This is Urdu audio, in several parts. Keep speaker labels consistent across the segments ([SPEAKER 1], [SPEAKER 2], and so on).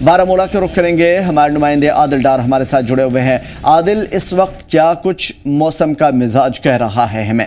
[SPEAKER 1] بارہمولہ کے رخ کریں گے، ہمارے نمائندے عادل ڈار ہمارے ساتھ جڑے ہوئے ہیں۔ عادل، اس وقت کیا کچھ موسم کا مزاج کہہ رہا ہے ہمیں؟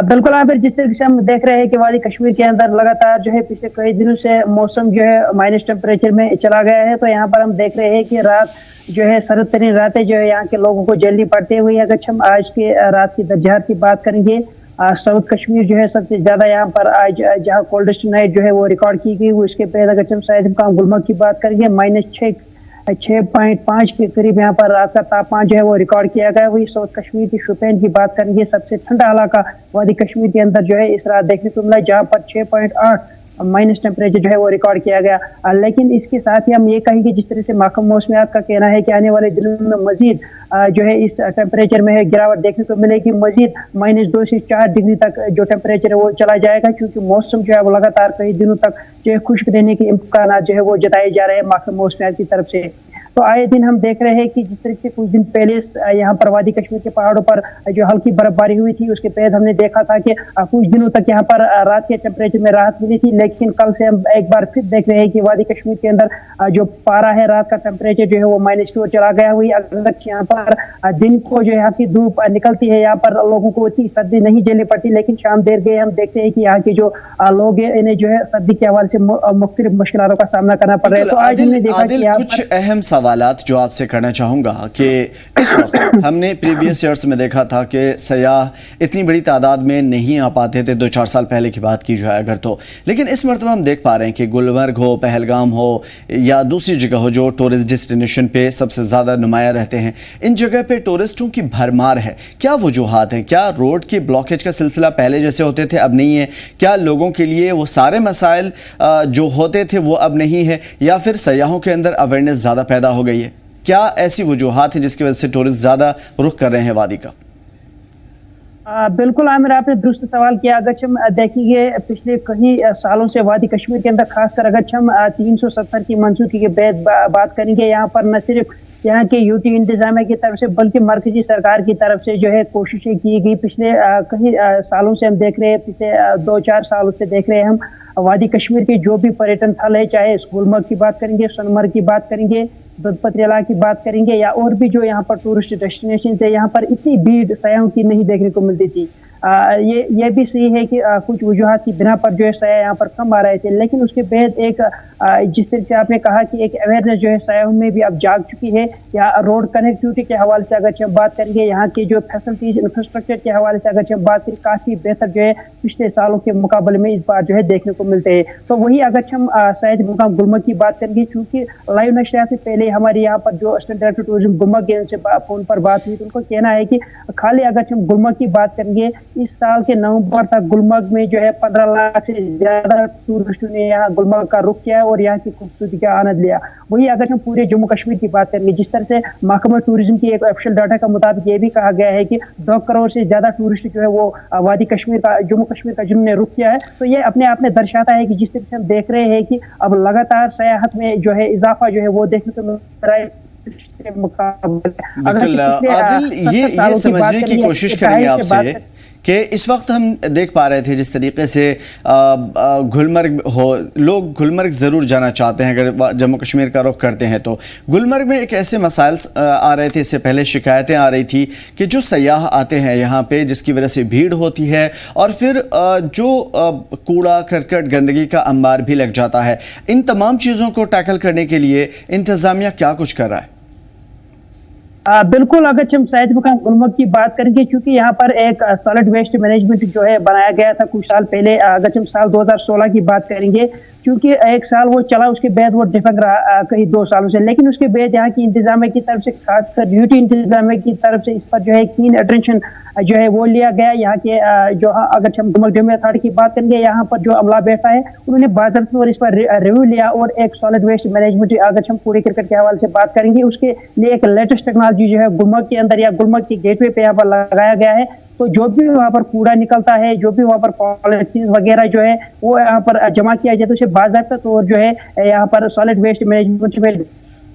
[SPEAKER 2] بالکل عامر، جس طرح سے ہم دیکھ رہے ہیں کہ وادی کشمیر کے اندر لگاتار جو ہے پچھلے کئی دنوں سے موسم جو ہے مائنس ٹیمپریچر میں چلا گیا ہے، تو یہاں پر ہم دیکھ رہے ہیں کہ رات جو ہے سرد ترین راتیں جو ہے یہاں کے لوگوں کو جلدی پڑتے ہوئی۔ اگر ہم آج کے رات کی درجہ حرارت کی بات کریں گے، ساؤتھ کشمیر جو ہے سب سے زیادہ یہاں پر آج جہاں کولڈسٹ نائٹ جو ہے وہ ریکارڈ کی گئی، وہ اس کے پہلے اگر ہم شاید مقام گلمرگ کی بات کریں گے -6.5 کے قریب یہاں پر رات کا تاپمان جو ہے وہ ریکارڈ کیا گیا۔ وہی ساؤتھ کشمیر کی شوپین کی بات کریں گے، سب سے ٹھنڈا علاقہ وادی کشمیر کے اندر جو ہے اس رات دیکھنے کو ملا، جہاں پر 6.8 مائنس ٹیمپریچر جو ہے وہ ریکارڈ کیا گیا۔ لیکن اس کے ساتھ ہی ہم یہ کہیں گے، جس طرح سے محکمہ موسمیات کا کہنا ہے کہ آنے والے دنوں میں مزید جو ہے اس ٹیمپریچر میں گراوٹ دیکھنے کو ملے گی، مزید -2 سے 4 ڈگری تک جو ٹیمپریچر ہے وہ چلا جائے گا، کیونکہ موسم جو ہے وہ لگاتار کئی دنوں تک جو ہے خشک رہنے کے امکانات جو ہے وہ جتائے جا رہے ہیں محکمہ موسمیات کی طرف سے۔ تو آئے دن ہم دیکھ رہے ہیں کہ جس طرح سے کچھ دن پہلے یہاں پر وادی کشمیر کے پہاڑوں پر جو ہلکی برف باری ہوئی تھی، اس کے بعد ہم نے دیکھا تھا کہ کچھ دنوں تک یہاں پر رات کے ٹیمپریچر میں راحت ملی تھی، لیکن کل سے ہم ایک بار پھر دیکھ رہے ہیں کہ وادی کشمیر کے اندر جو پارا ہے رات کا ٹیمپریچر جو ہے وہ -2 اور چلا گیا ہوئی۔ اگر یہاں پر دن کو جو یہاں کی دھوپ نکلتی ہے، یہاں پر لوگوں کو اتنی سردی نہیں جھیلنی پڑتی، لیکن شام دیر گئے ہم دیکھتے ہیں کہ یہاں کے جو لوگ ہیں انہیں جو ہے سردی کے حوالے سے مختلف مشکلاتوں کا سامنا کرنا پڑ رہا ہے۔ تو آج ہم نے دیکھا کہ
[SPEAKER 1] کچھ اہم سوالات جو آپ سے کرنا چاہوں گا کہ اس وقت ہم نے پریویس ایئرز میں دیکھا تھا کہ سیاح اتنی بڑی تعداد میں نہیں آ پاتے تھے، 2-4 سال پہلے کی بات کی جائے اگر تو، لیکن اس مرتبہ ہم دیکھ پا رہے ہیں کہ گلمرگ ہو، پہلگام ہو یا دوسری جگہ ہو جو ٹورسٹ ڈیسٹینیشن پہ سب سے زیادہ نمایاں رہتے ہیں، ان جگہ پہ ٹورسٹوں کی بھرمار ہے۔ کیا وجوہات ہیں؟ کیا روڈ کی بلاکیج کا سلسلہ پہلے جیسے ہوتے تھے اب نہیں ہے؟ کیا لوگوں کے لیے وہ سارے مسائل جو ہوتے تھے وہ اب نہیں ہے، یا پھر سیاحوں کے اندر اویئرنیس زیادہ پیدا ہو گئی ہے؟ کیا ایسی وجوہات ہیں جس کی وجہ سے ٹورسٹ زیادہ رخ کر رہے ہیں وادی کا؟
[SPEAKER 2] بالکل عامر، آپ نے درست سوال کیا۔ اگر ہم دیکھیں گے پچھلے کئی سالوں سے وادی کشمیر کے اندر خاص کر اگر ہم 370 کی منسوخی کے بعد بات کریں گے، یہاں پر نہ صرف یہاں کے یوٹی انتظامیہ کی طرف سے بلکہ مرکزی سرکار کی طرف سے جو ہے کوششیں کی گئی۔ پچھلے کئی سالوں سے ہم دیکھ رہے ہیں، پچھلے 2-4 سالوں سے دیکھ رہے ہیں ہم وادی کشمیر کے جو بھی پریٹن تھل ہے، چاہے گلمرگ کی بات کریں گے، سونمرگ کی بات کریں گے، دودھ پتری علاقے کی بات کریں گے، یا اور بھی جو یہاں پر ٹورسٹ ڈیسٹینیشن تھے، یہاں پر اتنی بھیڑ سیاحوں کی نہیں دیکھنے کو ملتی تھی۔ یہ بھی صحیح ہے کہ کچھ وجوہات کی بنا پر جو ہے سیاح یہاں پر کم آ رہے تھے، لیکن اس کے بعد ایک جس طرح سے آپ نے کہا کہ ایک اویئرنیس جو ہے سیاحوں میں بھی اب جاگ چکی ہے، یا روڈ کنیکٹیوٹی کے حوالے سے اگر ہم بات کریں گے، یہاں کے جو فیسلٹیز انفراسٹرکچر کے حوالے سے اگر ہم بات کریں، کافی بہتر جو ہے پچھلے سالوں کے مقابلے میں اس بار جو ہے دیکھنے کو ملتے ہیں۔ تو وہی اگر ہم شاید مقام گلمرگ کی بات کریں گے، چونکہ لائیو نشریات سے پہلے ہمارے یہاں پر جو اسسٹنٹ ڈائریکٹر ٹورزم گلمرگ کے ان سے فون پر بات ہوئی، تو ان کو کہنا ہے کہ خالی اگر ہم گلمرگ کی بات کریں گے، اس سال کے نومبر تک گلمرگ میں جو ہے 15 لاکھ سے زیادہ ٹورسٹوں نے یہاں گلمرگ کا رخ کیا اور یہاں کی خوبصورتی کا آنند لیا۔ وہی اگر ہم پورے جموں کشمیر کی بات کریں گے، جس طرح سے محکمہ ٹورزم کی ایک آفیشیل ڈاٹا کا مطابق یہ بھی کہا گیا ہے کہ 2 کروڑ سے زیادہ ٹورسٹ جو ہے وہ وادی کشمیر کا، جموں کشمیر کا جنہوں نے رخ کیا ہے، تو یہ اپنے آپ میں درشاتا ہے کہ جس طرح سے ہم دیکھ رہے ہیں کہ اب لگاتار سیاحت میں جو ہے اضافہ جو ہے وہ دیکھنے کو مل رہا ہے۔
[SPEAKER 1] بالکل عادل، یہ سمجھنے کی کوشش کریں گے آپ سے کہ اس وقت ہم دیکھ پا رہے تھے جس طریقے سے گلمرگ ہو، لوگ گلمرگ ضرور جانا چاہتے ہیں اگر جموں کشمیر کا رخ کرتے ہیں، تو گلمرگ میں ایک ایسے مسائل آ رہے تھے، اس سے پہلے شکایتیں آ رہی تھی کہ جو سیاح آتے ہیں یہاں پہ جس کی وجہ سے بھیڑ ہوتی ہے، اور پھر جو کوڑا کرکٹ گندگی کا انبار بھی لگ جاتا ہے، ان تمام چیزوں کو ٹیکل کرنے کے لیے انتظامیہ کیا کچھ کر رہا ہے؟
[SPEAKER 2] بالکل، اگر ہم شاید مقام گلمرگ کی بات کریں گے، چونکہ یہاں پر ایک سالڈ ویسٹ مینجمنٹ جو ہے بنایا گیا تھا کچھ سال پہلے، اگر ہم سال 2016 کی بات کریں گے، کیونکہ ایک سال وہ چلا، اس کے بعد وہ ڈفنگ رہا کئی 2 سالوں سے، لیکن اس کے بعد یہاں کی انتظامیہ کی طرف سے خاص کر ڈیوٹی انتظامیہ کی طرف سے اس پر جو ہے کین اٹینشن جو ہے وہ لیا گیا۔ یہاں کے جو اگر ہم گلمرگ ڈیم اتھارٹی کی بات کریں گے، یہاں پر جو عملہ بیٹھا ہے انہوں نے باضابطہ اور اس پر ریویو لیا، اور ایک سالڈ ویسٹ مینجمنٹ اگر ہم کوڑے کرکٹ کے حوالے سے بات کریں گے، اس کے لیے ایک لیٹسٹ ٹیکنالوجی جو ہے گلمرگ کے اندر یا گلمرگ کی گیٹ وے پہ یہاں پر لگایا گیا ہے۔ تو جو بھی وہاں پر کوڑا نکلتا ہے، جو بھی وہاں پر پالیتھین وغیرہ جو ہے وہ یہاں پر جمع کیا جاتا ہے، اسے باضابطہ طور جو ہے یہاں پر سالڈ ویسٹ مینجمنٹ میں